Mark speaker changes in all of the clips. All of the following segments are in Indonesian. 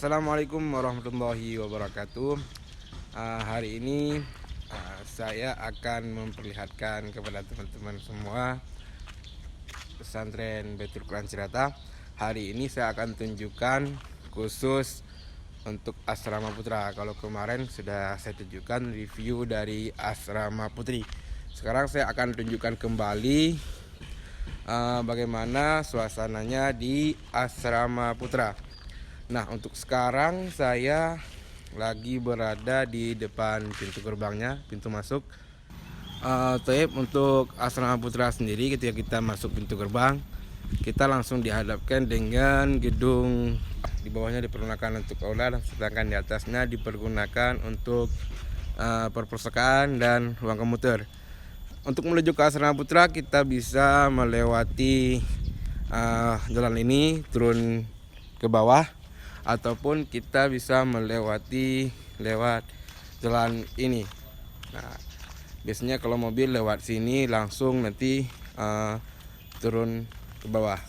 Speaker 1: Assalamualaikum warahmatullahi wabarakatuh. Hari ini saya akan memperlihatkan kepada teman-teman semua pesantren Baitul Quran Cirata. Hari ini saya akan tunjukkan khusus untuk Asrama Putra. Kalau kemarin sudah saya tunjukkan review dari Asrama Putri. Sekarang saya akan tunjukkan kembali bagaimana suasananya di Asrama Putra. Nah, untuk sekarang saya lagi berada di depan pintu gerbangnya, pintu masuk. Untuk Asrama Putra sendiri, ketika kita masuk pintu gerbang, kita langsung dihadapkan dengan gedung. Di bawahnya dipergunakan untuk aula, sedangkan di atasnya dipergunakan untuk perpustakaan dan ruang komputer. Untuk menuju ke Asrama Putra, kita bisa melewati jalan ini, turun ke bawah, ataupun kita bisa melewati lewat jalan ini. Nah, biasanya kalau mobil lewat sini langsung nanti turun ke bawah.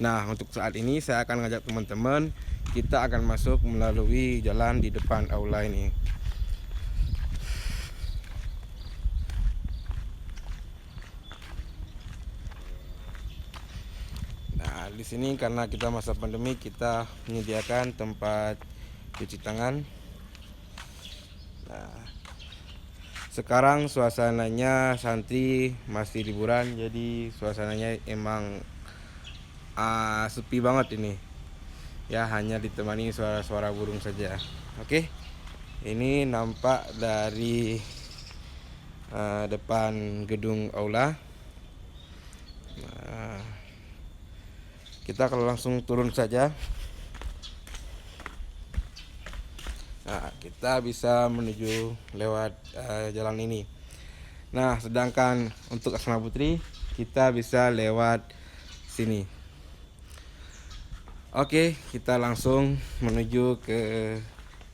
Speaker 1: Nah, untuk saat ini saya akan ngajak teman-teman, kita akan masuk melalui jalan di depan aula ini. Di sini karena kita masa pandemi, kita menyediakan tempat cuci tangan. Nah, sekarang suasananya santri masih liburan, jadi suasananya emang sepi banget ini. Ya, hanya ditemani suara-suara burung saja. Oke, ini nampak dari depan gedung aula. Kita kalau langsung turun saja. Nah, kita bisa menuju lewat jalan ini. Nah, sedangkan untuk Asrama Putri kita bisa lewat sini. Oke, kita langsung menuju ke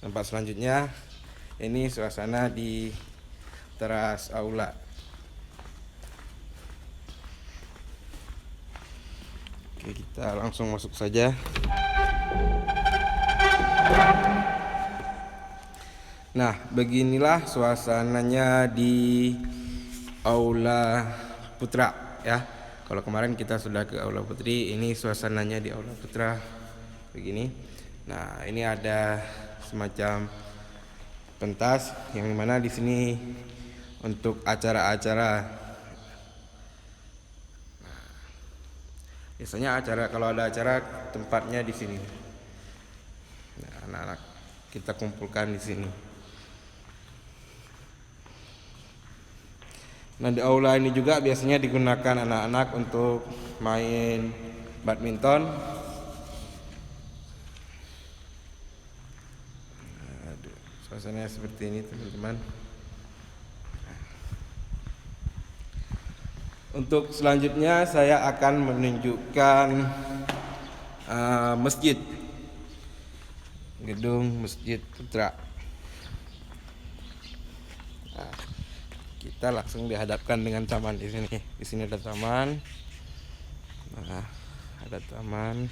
Speaker 1: tempat selanjutnya. Ini suasana di teras aula. Oke, kita langsung masuk saja. Nah, beginilah suasananya di Aula Putra ya. Kalau kemarin kita sudah ke Aula Putri, ini suasananya di Aula Putra begini. Nah, ini ada semacam pentas yang mana di sini untuk acara-acara. Biasanya kalau ada acara tempatnya di sini. Nah, anak-anak kita kumpulkan di sini. Nah, di aula ini juga biasanya digunakan anak-anak untuk main badminton. Suasananya seperti ini, teman-teman. Untuk selanjutnya saya akan menunjukkan masjid, gedung Masjid Putra. Nah, kita langsung dihadapkan dengan taman di sini. Di sini ada taman. Nah, ada taman.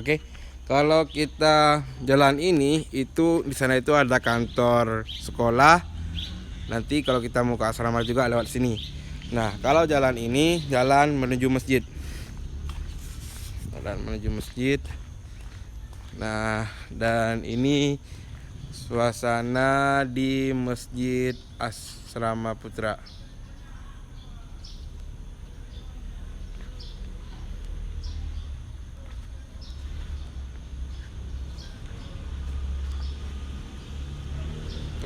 Speaker 1: Oke, kalau kita jalan ini, itu di sana itu ada kantor sekolah. Nanti kalau kita mau ke asrama juga lewat sini. Nah, kalau jalan ini jalan menuju masjid. Jalan menuju masjid. Nah, dan ini suasana di Masjid Asrama Putra.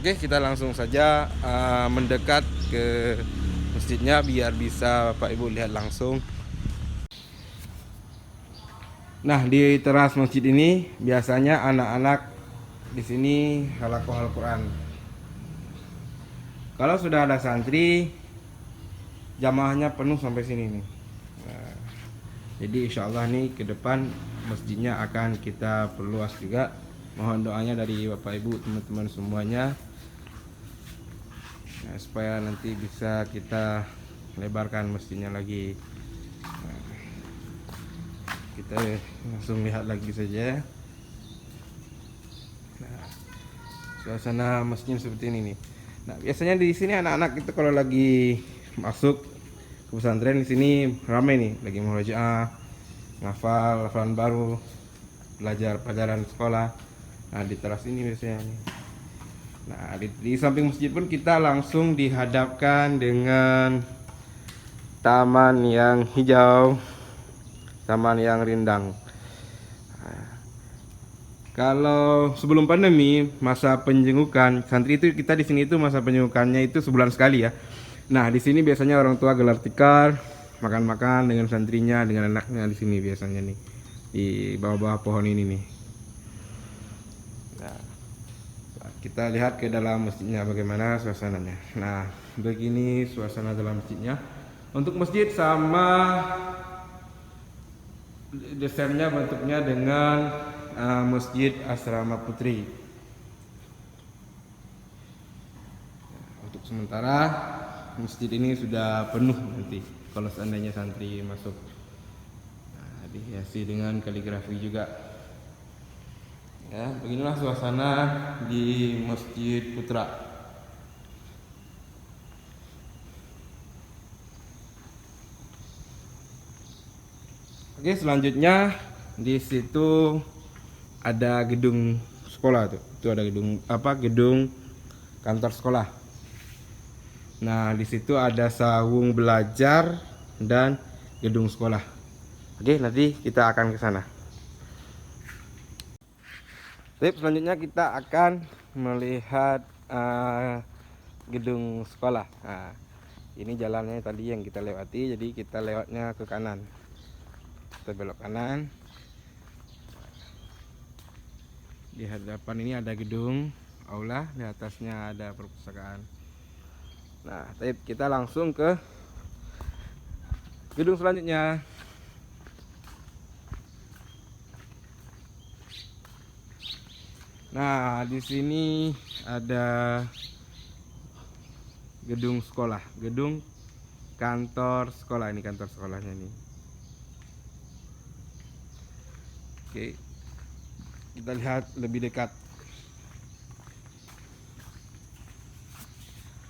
Speaker 1: Oke, kita langsung saja mendekat ke masjidnya biar bisa Bapak Ibu lihat langsung. Nah, di teras masjid ini biasanya anak-anak di sini halakoh Al-Quran. Kalau sudah ada santri, jamaahnya penuh sampai sini nih. Nah, jadi insya Allah nih ke depan masjidnya akan kita perluas juga. Mohon doanya dari Bapak Ibu, teman-teman semuanya, nah, supaya nanti bisa kita lebarkan masjidnya lagi. Nah, kita langsung lihat lagi saja. Nah, suasana masjid seperti ini nih. Nah, biasanya di sini anak-anak itu kalau lagi masuk ke pesantren di sini ramai nih, lagi murojaah, ngafal hafalan baru, belajar pelajaran sekolah. Nah, di teras ini biasanya nih. Nah, di samping masjid pun kita langsung dihadapkan dengan taman yang hijau, taman yang rindang. Nah, kalau sebelum pandemi, masa penjengukan santri itu, kita di sini itu masa penjengukannya itu sebulan sekali ya. Nah, di sini biasanya orang tua gelar tikar, makan-makan dengan santrinya, dengan anaknya di sini biasanya nih, di bawah-bawah pohon ini nih. Nah, kita lihat ke dalam masjidnya bagaimana suasananya. Nah, begini suasana dalam masjidnya. Untuk masjid sama desainnya, bentuknya dengan Masjid Asrama Putri. Untuk sementara masjid ini sudah penuh nanti kalau seandainya santri masuk. Nah, dihiasi dengan kaligrafi juga. Ya, beginilah suasana di Masjid Putra. Oke, selanjutnya di situ ada gedung sekolah tuh. Itu ada gedung gedung kantor sekolah. Nah, di situ ada sawung belajar dan gedung sekolah. Oke, nanti kita akan ke sana. Tip selanjutnya kita akan melihat gedung sekolah. Nah, ini jalannya tadi yang kita lewati, jadi kita lewatnya ke kanan. Kita belok kanan. Di hadapan ini ada gedung aula, di atasnya ada perpustakaan. Nah, tip kita langsung ke gedung selanjutnya. Nah, di sini ada gedung sekolah, gedung kantor sekolah. Ini kantor sekolahnya nih. Oke, kita lihat lebih dekat.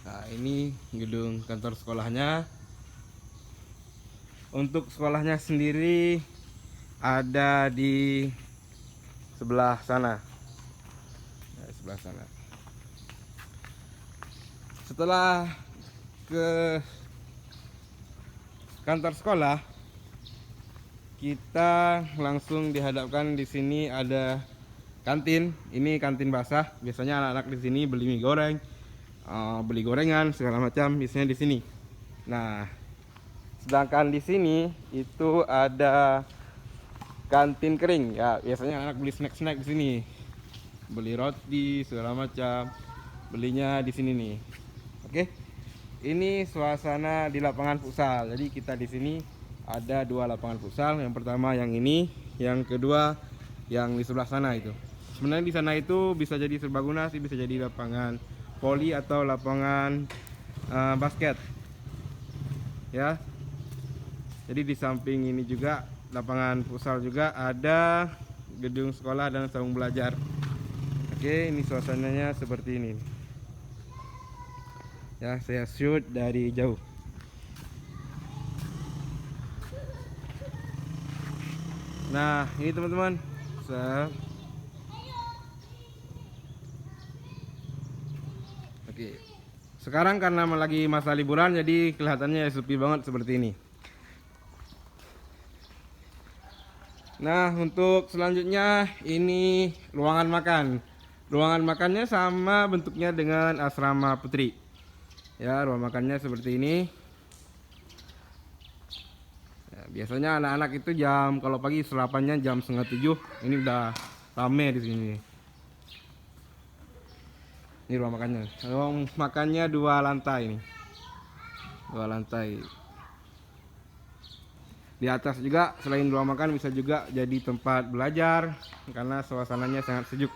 Speaker 1: Nah, ini gedung kantor sekolahnya. Untuk sekolahnya sendiri ada di sebelah sana. Nah, sebelah sana. Setelah ke kantor sekolah, kita langsung dihadapkan di sini ada kantin. Ini kantin basah. Biasanya anak-anak di sini beli mie goreng, beli gorengan segala macam biasanya di sini. Nah, sedangkan di sini itu ada kantin kering ya. Biasanya anak beli snack-snack di sini, beli roti segala macam, belinya di sini nih. Oke, ini suasana di lapangan futsal. Jadi kita di sini ada dua lapangan futsal. Yang pertama yang ini, yang kedua yang di sebelah sana itu. Sebenarnya di sana itu bisa jadi serbaguna sih, bisa jadi lapangan voli atau lapangan basket. Ya. Jadi di samping ini juga lapangan futsal juga ada gedung sekolah dan sawung belajar. Oke, ini suasananya seperti ini. Ya, saya shoot dari jauh. Nah, ini teman-teman. Oke. Sekarang karena lagi masa liburan, jadi kelihatannya sepi banget seperti ini. Nah, untuk selanjutnya ini ruangan makan. Ruangan makannya sama bentuknya dengan Asrama Putri. Ya, ruang makannya seperti ini. Ya, biasanya anak-anak itu kalau pagi sarapannya jam 6:30. Ini udah rame di sini. Ini ruang makannya. Ruang makannya 2 lantai ini. 2 lantai. Di atas juga selain ruang makan bisa juga jadi tempat belajar karena suasananya sangat sejuk.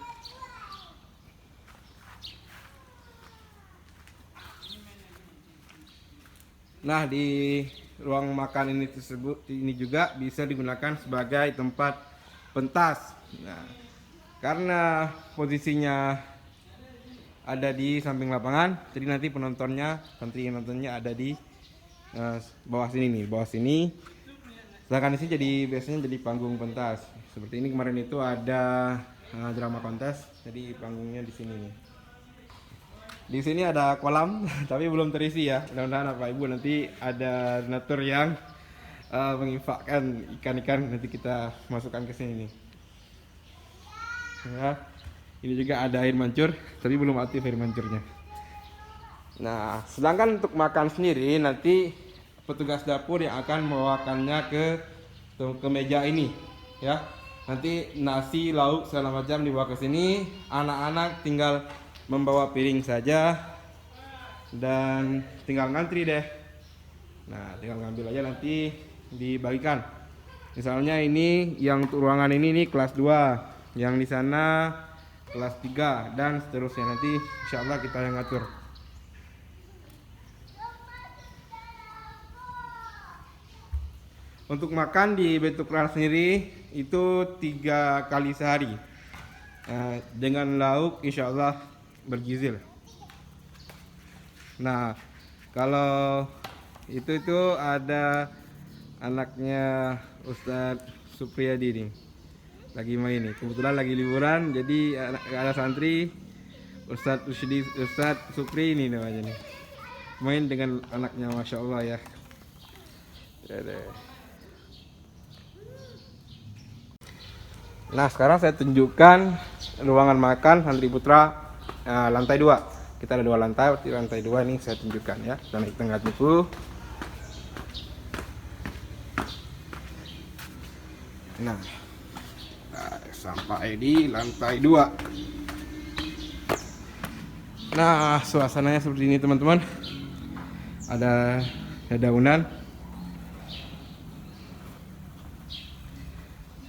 Speaker 1: Nah, di ruang makan ini juga bisa digunakan sebagai tempat pentas. Nah, karena posisinya ada di samping lapangan, jadi nanti santri penontonnya ada di bawah sini nih, bawah sini. Sedangkan di sini biasanya jadi panggung pentas. Seperti ini kemarin itu ada drama kontes, jadi panggungnya di sini nih. Di sini ada kolam, tapi belum terisi ya. Mudah-mudahan Bapak Ibu nanti ada donatur yang menginfakkan ikan-ikan, nanti kita masukkan ke sini nih. Ya, ini juga ada air mancur, tapi belum aktif air mancurnya. Nah, sedangkan untuk makan sendiri nanti petugas dapur yang akan membawakannya ke meja ini, ya. Nanti nasi, lauk segala macam dibawa ke sini. Anak-anak tinggal membawa piring saja dan tinggal ngantri deh. Nah, tinggal ngambil aja nanti dibagikan. Misalnya ini yang untuk ruangan ini kelas 2, yang di sana kelas 3 dan seterusnya. Nanti insya Allah kita yang ngatur. Untuk makan di Baitul Quran sendiri itu 3 kali sehari, dengan lauk insya Allah bergizi. Nah, kalau itu ada anaknya Ustadz Supriyadi nih, lagi main nih. Kebetulan lagi liburan, jadi ada santri Ustadz Supri ini namanya nih, main dengan anaknya, masya Allah ya. Nah, sekarang saya tunjukkan ruangan makan santri putra lantai 2. Kita ada 2 lantai, di lantai 2 ini saya tunjukkan ya. Dan naik tengah dulu. Nah, sampai di lantai 2. Nah, suasananya seperti ini teman-teman. Ada dedaunan.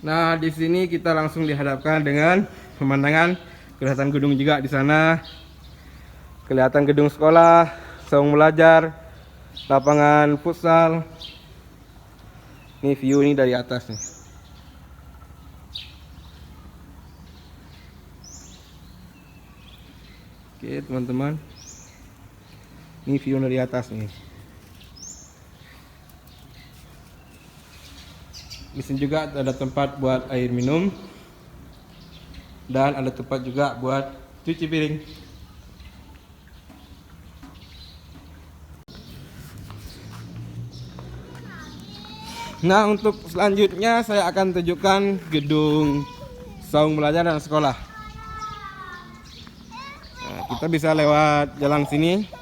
Speaker 1: Nah, di sini kita langsung dihadapkan dengan pemandangan, kelihatan gedung juga di sana. Kelihatan gedung sekolah, saung belajar, lapangan futsal. Ini view ini dari atas nih. Oke, teman-teman. Ini view dari atas nih. Di sini juga ada tempat buat air minum dan ada tempat juga buat cuci piring. Nah, untuk selanjutnya saya akan tunjukkan gedung saung belajar dan sekolah. Nah, kita bisa lewat jalan sini.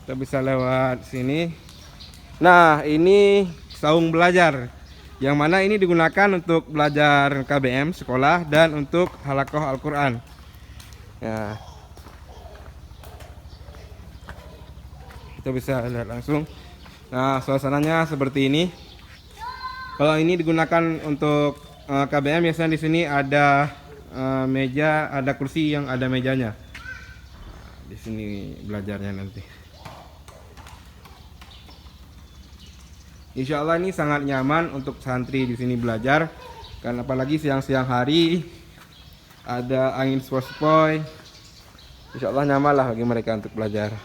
Speaker 1: Kita bisa lewat sini. Nah, ini saung belajar, yang mana ini digunakan untuk belajar KBM sekolah dan untuk halakoh Al-Quran. Ya, kita bisa lihat langsung. Nah, suasananya seperti ini. Kalau ini digunakan untuk KBM, biasanya di sini ada meja, ada kursi yang ada mejanya. Di sini belajarnya nanti. Insya Allah ini sangat nyaman untuk santri di sini belajar, karena apalagi siang-siang hari ada angin sepoi-sepoi. Insya Allah nyaman lah bagi mereka untuk belajar.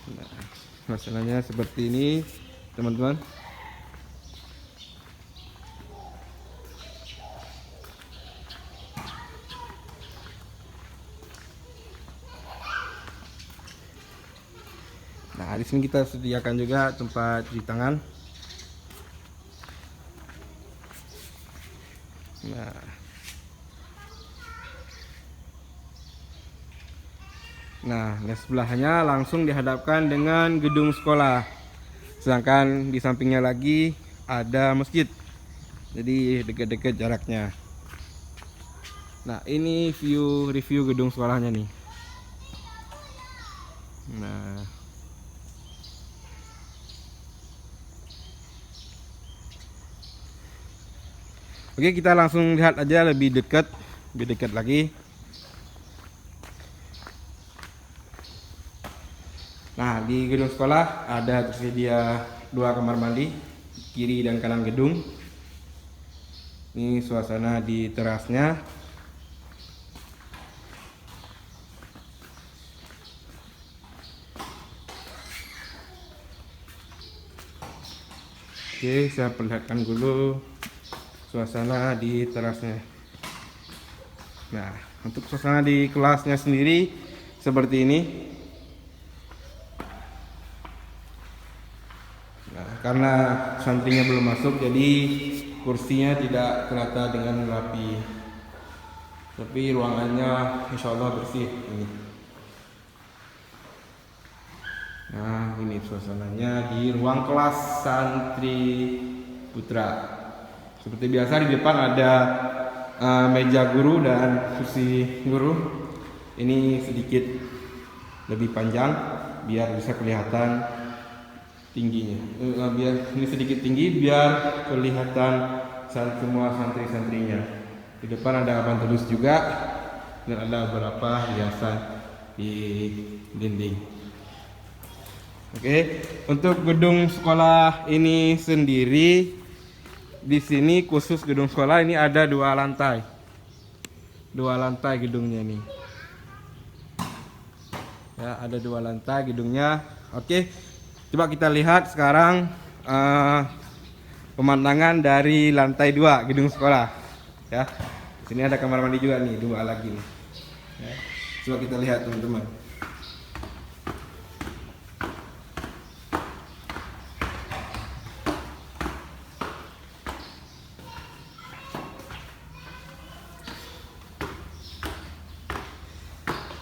Speaker 1: Nah, masalahnya seperti ini teman-teman. Nah, di sini kita sediakan juga tempat cuci tangan. Nah, di sebelahnya langsung dihadapkan dengan gedung sekolah. Sedangkan di sampingnya lagi ada masjid. Jadi dekat-dekat jaraknya. Nah, ini review gedung sekolahnya nih. Nah, oke, kita langsung lihat aja lebih dekat lagi. Nah, di gedung sekolah ada tersedia 2 kamar mandi, kiri dan kanan gedung. Ini suasana di terasnya. Oke, saya perlihatkan dulu suasana di terasnya. Nah, untuk suasana di kelasnya sendiri seperti ini. Nah, karena santrinya belum masuk, jadi kursinya tidak terata dengan rapi. Tapi ruangannya insya Allah bersih ini. Nah, ini suasananya di ruang kelas santri putra. Seperti biasa di depan ada meja guru dan kursi guru. Ini sedikit lebih panjang biar bisa kelihatan tingginya. Biar ini sedikit tinggi biar kelihatan semua santri-santrinya. Di depan ada papan tulis juga dan ada beberapa hiasan di dinding. Oke, untuk gedung sekolah ini sendiri, di sini khusus gedung sekolah ini ada 2 lantai. 2 lantai gedungnya ini. Ya, ada 2 lantai gedungnya. Oke, coba kita lihat sekarang pemandangan dari lantai 2 gedung sekolah. Ya, di sini ada kamar mandi juga nih, 2 lagi nih. Ya, coba kita lihat teman-teman.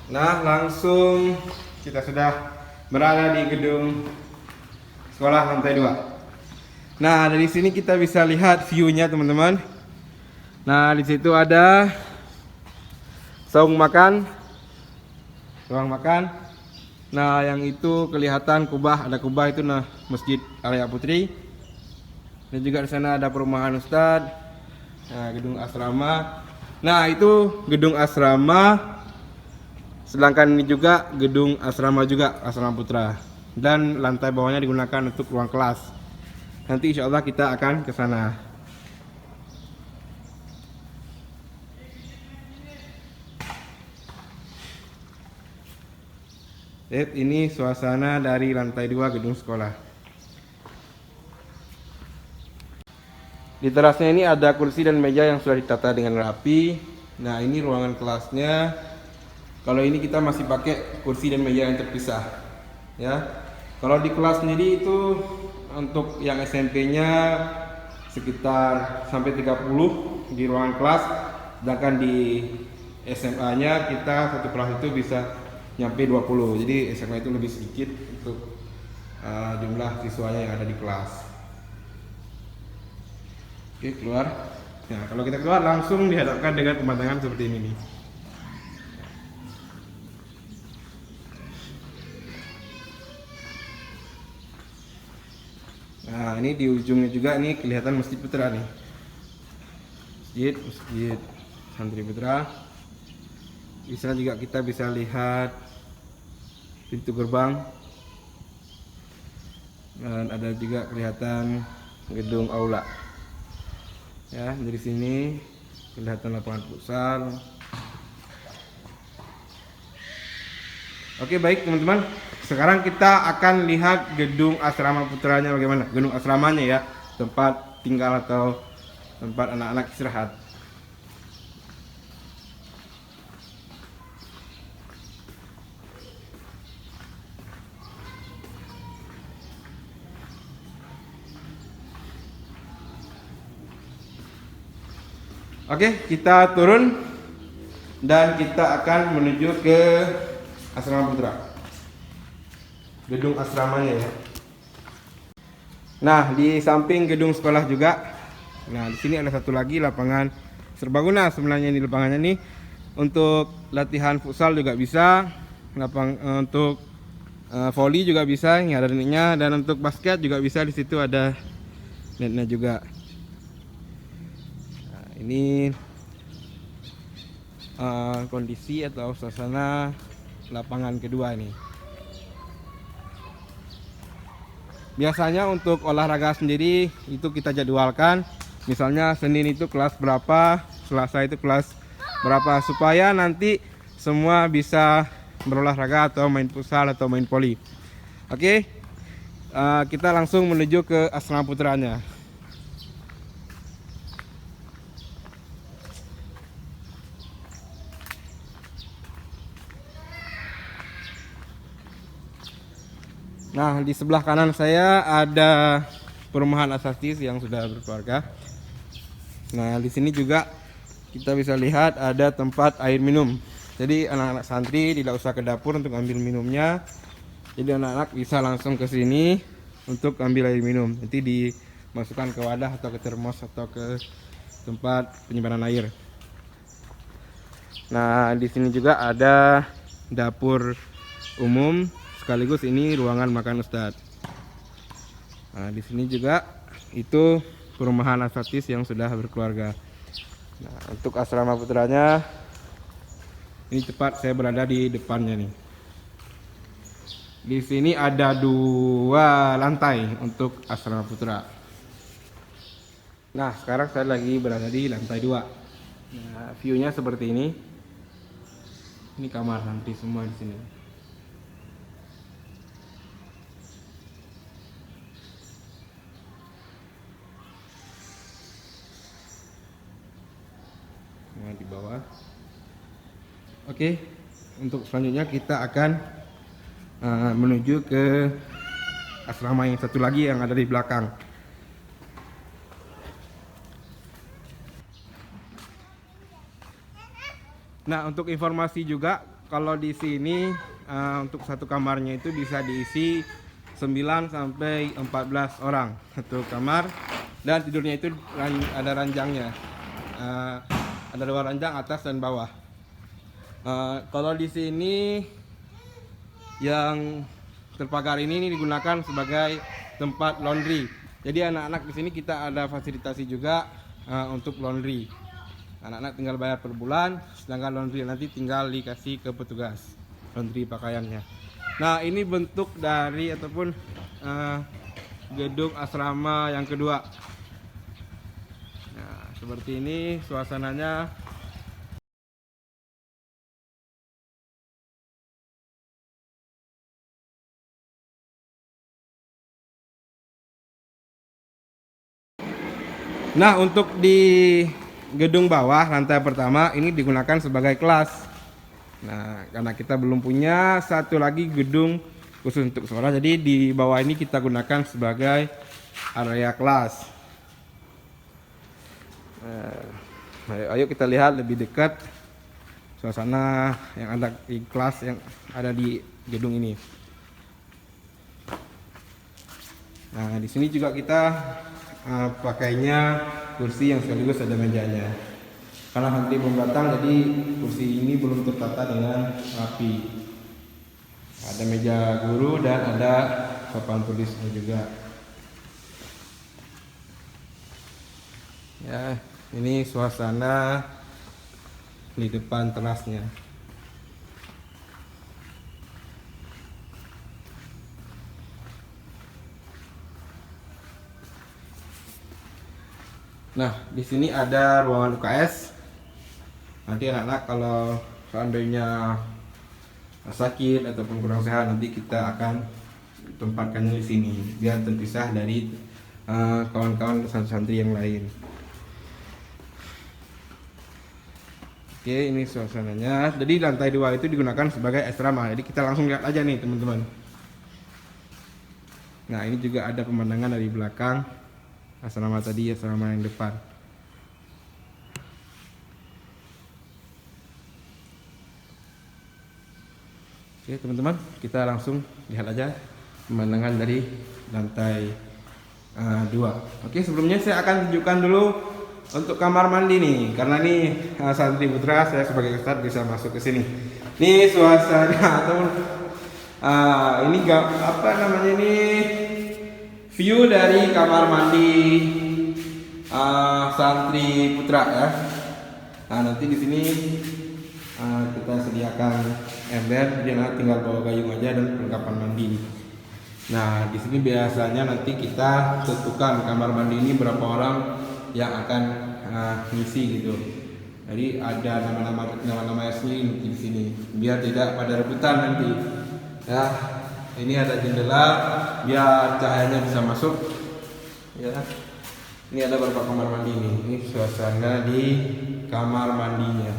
Speaker 1: Nah, langsung kita sudah berada di gedung sekolah lantai 2. Nah, dari sini kita bisa lihat view-nya teman-teman. Nah, di situ ada saung makan, ruang makan. Nah, yang itu kelihatan kubah, ada kubah itu nah Masjid Arya Putri. Dan juga di sana ada perumahan Ustadz. Nah, gedung asrama. Nah, itu gedung asrama. Sedangkan ini juga gedung asrama juga, asrama putra. Dan lantai bawahnya digunakan untuk ruang kelas. Nanti insya Allah kita akan ke sana. Lihat, ini suasana dari lantai 2 gedung sekolah. Di terasnya ini ada kursi dan meja yang sudah ditata dengan rapi. Nah, ini ruangan kelasnya. Kalau ini kita masih pakai kursi dan meja yang terpisah, ya. Kalau di kelas sendiri itu untuk yang SMP-nya sekitar sampai 30 di ruangan kelas, sedangkan di SMA-nya kita satu kelas itu bisa nyampe 20. Jadi SMA itu lebih sedikit untuk jumlah siswanya yang ada di kelas. Oke, keluar. Nah, kalau kita keluar langsung dihadapkan dengan pemandangan seperti ini nih. Nah, ini di ujungnya juga nih kelihatan Masjid Putra nih. Masjid Santri Putra. Di sana juga kita bisa lihat pintu gerbang. Dan ada juga kelihatan gedung aula. Ya, dari sini kelihatan lapangan futsal. Oke, baik teman-teman. Sekarang kita akan lihat gedung asrama putranya bagaimana. Gedung asramanya ya, tempat tinggal atau tempat anak-anak istirahat. Oke, kita turun dan kita akan menuju ke asrama putra. Gedung asramanya ya. Nah, di samping gedung sekolah juga. Nah, di sini ada satu lagi lapangan serbaguna sebenarnya ini lapangannya nih. Untuk latihan futsal juga bisa. Untuk Volley juga bisa, ini ada netnya, dan untuk basket juga bisa, di situ ada netnya juga. Nah, ini kondisi atau suasana lapangan kedua ini. Biasanya untuk olahraga sendiri itu kita jadwalkan, misalnya Senin itu kelas berapa, Selasa itu kelas berapa, supaya nanti semua bisa berolahraga atau main futsal atau main voli. Oke, kita langsung menuju ke asrama putranya. Nah, di sebelah kanan saya ada perumahan asasi yang sudah berkeluarga. Nah, di sini juga kita bisa lihat ada tempat air minum. Jadi anak-anak santri tidak usah ke dapur untuk ambil minumnya. Jadi anak-anak bisa langsung ke sini untuk ambil air minum. Nanti dimasukkan ke wadah atau ke termos atau ke tempat penyimpanan air. Nah, di sini juga ada dapur umum, sekaligus ini ruangan makan Ustadz. Nah, di sini juga itu perumahan asatis yang sudah berkeluarga. Nah, untuk asrama putranya, ini tepat saya berada di depannya nih. Di sini ada 2 lantai untuk asrama putra. Nah, sekarang saya lagi berada di lantai 2. Nah, view-nya seperti ini. Ini kamar santri semua di sini. Semua di bawah. Oke, untuk selanjutnya kita akan menuju ke asrama yang satu lagi yang ada di belakang. Nah, untuk informasi juga, kalau di sini untuk satu kamarnya itu bisa diisi 9 sampai 14 orang satu kamar, dan tidurnya itu ada ranjangnya. Ada 2 ranjang, atas dan bawah. Kalau di sini yang terpagar ini digunakan sebagai tempat laundry. Jadi anak-anak di sini kita ada fasilitasi juga untuk laundry. Anak-anak tinggal bayar per bulan, sedangkan laundry nanti tinggal dikasih ke petugas laundry pakaiannya. Nah, ini bentuk dari ataupun gedung asrama yang kedua. Nah, seperti ini suasananya. Nah, untuk di gedung bawah lantai pertama ini digunakan sebagai kelas. Nah, karena kita belum punya satu lagi gedung khusus untuk sekolah, jadi di bawah ini kita gunakan sebagai area kelas. Ayo kita lihat lebih dekat suasana yang ada di kelas yang ada di gedung ini. Nah, di sini juga kita pakainya kursi yang sekaligus ada mejanya. Karena santri belum datang, jadi kursi ini belum tertata dengan rapi. Ada meja guru dan ada papan tulisnya juga. Ya, ini suasana di depan terasnya. Nah, di sini ada ruangan UKS. Nanti anak-anak kalau seandainya sakit ataupun kurang sehat, nanti kita akan tempatkannya di sini biar terpisah dari kawan-kawan santri yang lain. Oke, ini suasananya. Jadi lantai 2 itu digunakan sebagai asrama. Jadi kita langsung lihat aja nih, teman-teman. Nah, ini juga ada pemandangan dari belakang asrama tadi, asrama yang depan. Oke, teman-teman, kita langsung lihat aja pemandangan dari lantai 2. Oke, sebelumnya saya akan tunjukkan dulu untuk kamar mandi nih, karena nih santri putra saya sebagai ustadz bisa masuk ke sini. Ini suasana atau Ini apa namanya ini, view dari kamar mandi santri putra ya. Nah nanti di sini kita sediakan ember, dia tinggal bawa gayung aja dan perlengkapan mandi. Nah di sini biasanya nanti kita tentukan kamar mandi ini berapa orang yang akan ngisi gitu. Jadi ada nama-nama asli di sini biar tidak pada rebutan nanti. Ya, ini ada jendela biar cahayanya bisa masuk. Ya, ini ada beberapa kamar mandi nih. Ini suasana di kamar mandinya.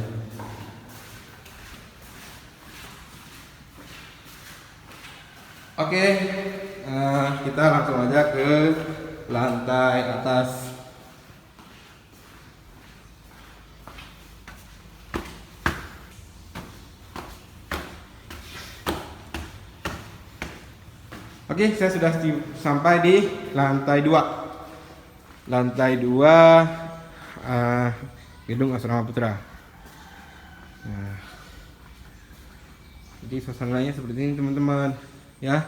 Speaker 1: Oke, kita langsung aja ke lantai atas. Oke, saya sudah sampai di lantai 2. Lantai 2 gedung Asrama Putra. Nah, jadi suasananya seperti ini teman-teman ya.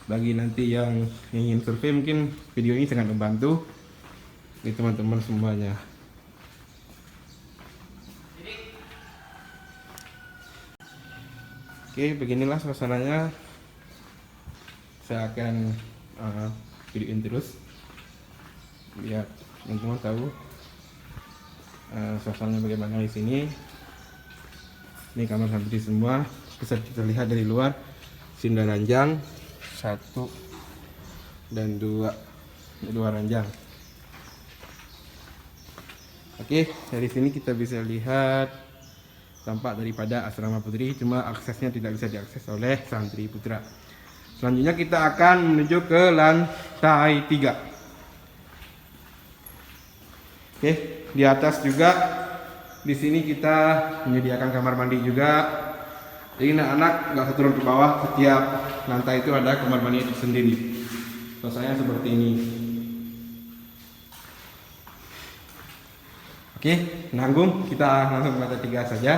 Speaker 1: Bagi nanti yang ingin survei mungkin video ini sangat membantu di teman-teman semuanya. Oke, beginilah suasananya. Saya akan videoin terus biar teman-teman tahu suasananya bagaimana di sini. Ini kamar santri semua, bisa kita lihat dari luar. Sini ada ranjang 1 dan 2 ranjang. Oke, dari sini kita bisa lihat tampak daripada asrama putri, cuma aksesnya tidak bisa diakses oleh santri putra. Selanjutnya kita akan menuju ke lantai 3. Oke, di atas juga di sini kita menyediakan kamar mandi juga. Jadi anak-anak nggak usah turun ke bawah, setiap lantai itu ada kamar mandi itu sendiri. Suasananya seperti ini. Oke, nanggung kita langsung ke lantai 3 saja.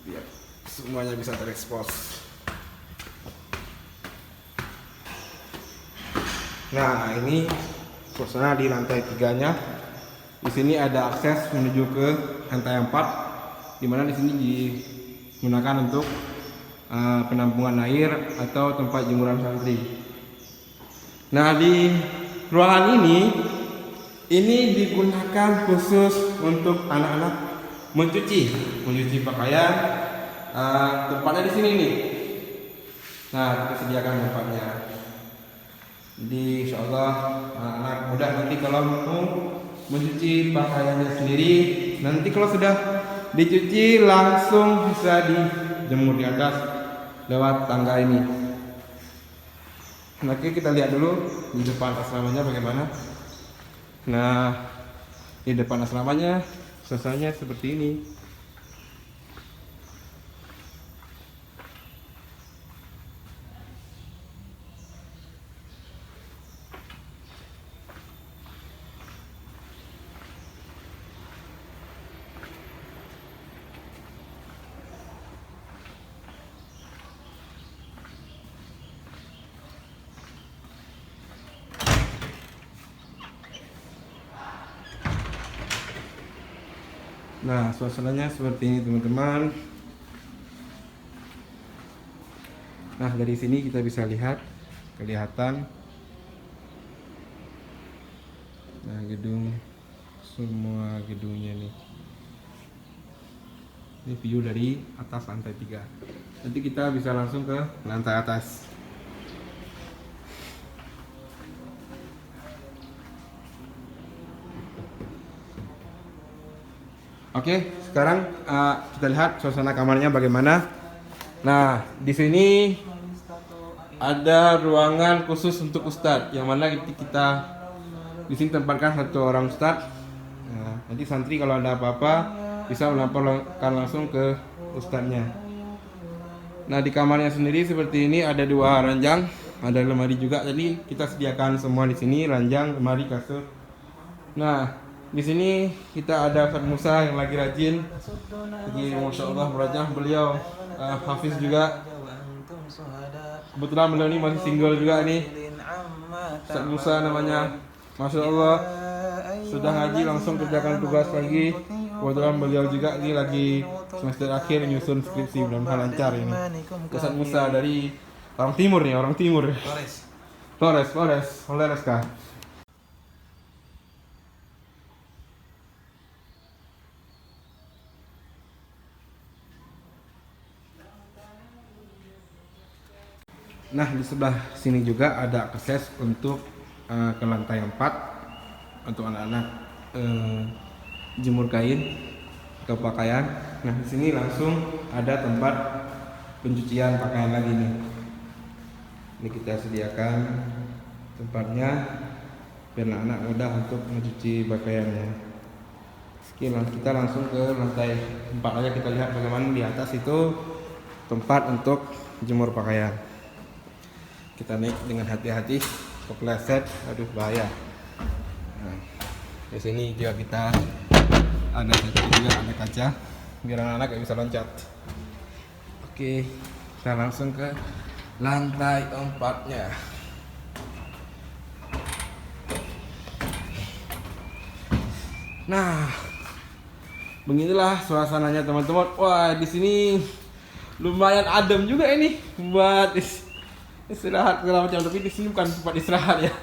Speaker 1: Biar semuanya bisa terekspos. Nah, ini suasana di lantai 3-nya. Di sini ada akses menuju ke lantai 4, di mana di sini digunakan untuk penampungan air atau tempat jemuran santri. Nah, di ruangan ini digunakan khusus untuk anak-anak mencuci pakaian. Tempatnya di sini nih. Nah, kita sediakan tempatnya. Jadi insyaallah anak-anak mudah nanti kalau mau mencuci pakaiannya sendiri, nanti kalau sudah dicuci langsung bisa dijemur di atas lewat tangga ini. Oke, kita lihat dulu di depan asramanya bagaimana. Nah, di depan asramanya suasananya seperti ini. Nah, suasananya seperti ini teman-teman. Nah, dari sini kita bisa kelihatan nah semua gedungnya nih. Ini view dari atas lantai 3. Nanti kita bisa langsung ke lantai atas. Oke, sekarang kita lihat suasana kamarnya bagaimana. Nah, di sini ada ruangan khusus untuk ustadz, yang mana kita di sini tempatkan 1 orang ustadz. Nah, nanti santri kalau ada apa-apa bisa melaporkan langsung ke ustadznya. Nah, di kamarnya sendiri seperti ini, ada 2 ranjang, ada lemari juga. Jadi kita sediakan semua di sini, ranjang, lemari, kasur. Nah, di sini kita ada Ustaz Musa yang lagi rajin. Jadi masya Allah merajah, beliau hafiz juga. Kebetulan beliau ini masih single juga nih. Ustaz Musa namanya. Masya Allah. Sudah ngaji langsung kerjakan tugas lagi. Kebetulan beliau juga ini lagi semester akhir nyusun skripsi, mudah-mudahan lancar ini. Ustaz Musa dari orang timur nih, orang timur. Flores kah? Nah, di sebelah sini juga ada akses untuk ke lantai 4 untuk anak-anak jemur kain atau pakaian. Nah, di sini langsung ada tempat pencucian pakaian lagi nih. Ini kita sediakan tempatnya biar anak-anak mudah untuk mencuci pakaiannya. Sekian, kita langsung ke lantai 4 aja, kita lihat bagaimana di atas itu tempat untuk jemur pakaian. Kita naik dengan hati-hati, kepleset, aduh bahaya. Nah, di sini juga kita ada kaca biar anak-anak gak bisa loncat. Oke, kita langsung ke lantai 4-nya. Nah, beginilah suasananya teman-teman. Wah, di sini lumayan adem juga ini buat istirahat segala macam, tapi di sini bukan tempat istirahat ya.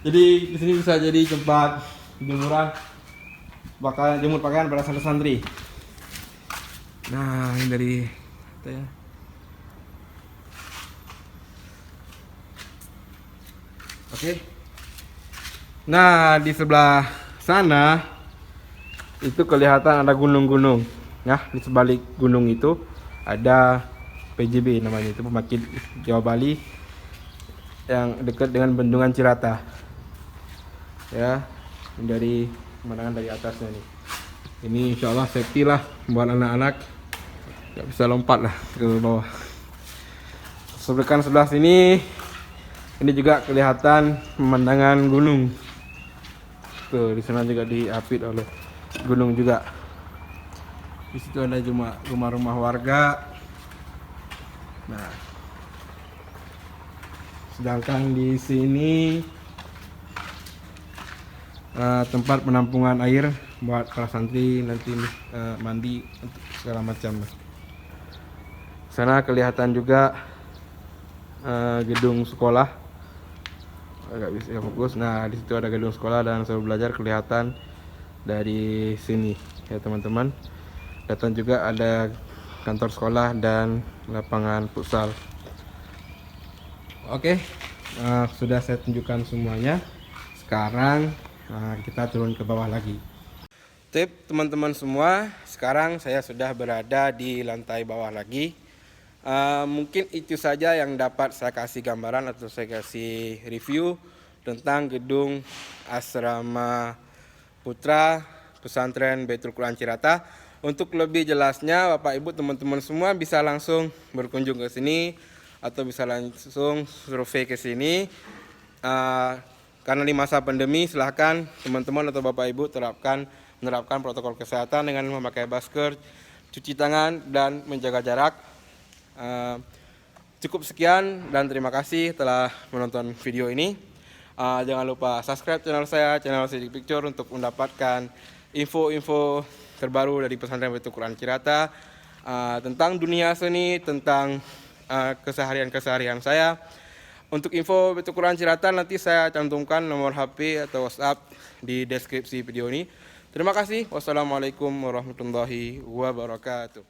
Speaker 1: Jadi di sini bisa jadi tempat jemur pakaian para santri. Nah, ini dari ya. Oke. Nah, di sebelah sana itu kelihatan ada gunung-gunung. Nah, di sebalik gunung itu ada PJB namanya, itu Pembangkit Jawa Bali yang dekat dengan bendungan Cirata. Ya, dari pemandangan dari atasnya nih. Ini insya Allah safety lah buat anak-anak, nggak bisa lompat lah ke bawah. Sebelah sini, ini juga kelihatan pemandangan gunung. Tuh, di sana juga diapit oleh gunung juga. Di situ ada cuma rumah-rumah warga. Nah, sedangkan di sini tempat penampungan air buat para santri nanti mandi untuk segala macam. Sana kelihatan juga gedung sekolah, agak bisa fokus. Nah, di situ ada gedung sekolah dan seru belajar kelihatan dari sini ya teman-teman. Kelihatan juga ada kantor sekolah dan lapangan futsal. Oke, sudah saya tunjukkan semuanya. Sekarang kita turun ke bawah lagi. Tip teman-teman semua, sekarang saya sudah berada di lantai bawah lagi. Mungkin itu saja yang dapat saya kasih gambaran atau saya kasih review tentang gedung Asrama Putra Pesantren Baitul Quran Cirata. Untuk lebih jelasnya, Bapak Ibu teman-teman semua bisa langsung berkunjung ke sini atau bisa langsung survei ke sini. Karena di masa pandemi, silahkan teman-teman atau Bapak Ibu menerapkan protokol kesehatan dengan memakai masker, cuci tangan, dan menjaga jarak. Cukup sekian dan terima kasih telah menonton video ini. Jangan lupa subscribe channel saya, channel Sidik Picture, untuk mendapatkan info-info terbaru dari Pesantren Baitul Quran Cirata tentang dunia seni, tentang keseharian saya. Untuk info Baitul Quran Cirata nanti saya cantumkan nomor HP atau WhatsApp di deskripsi video ini. Terima kasih. Wassalamualaikum warahmatullahi wabarakatuh.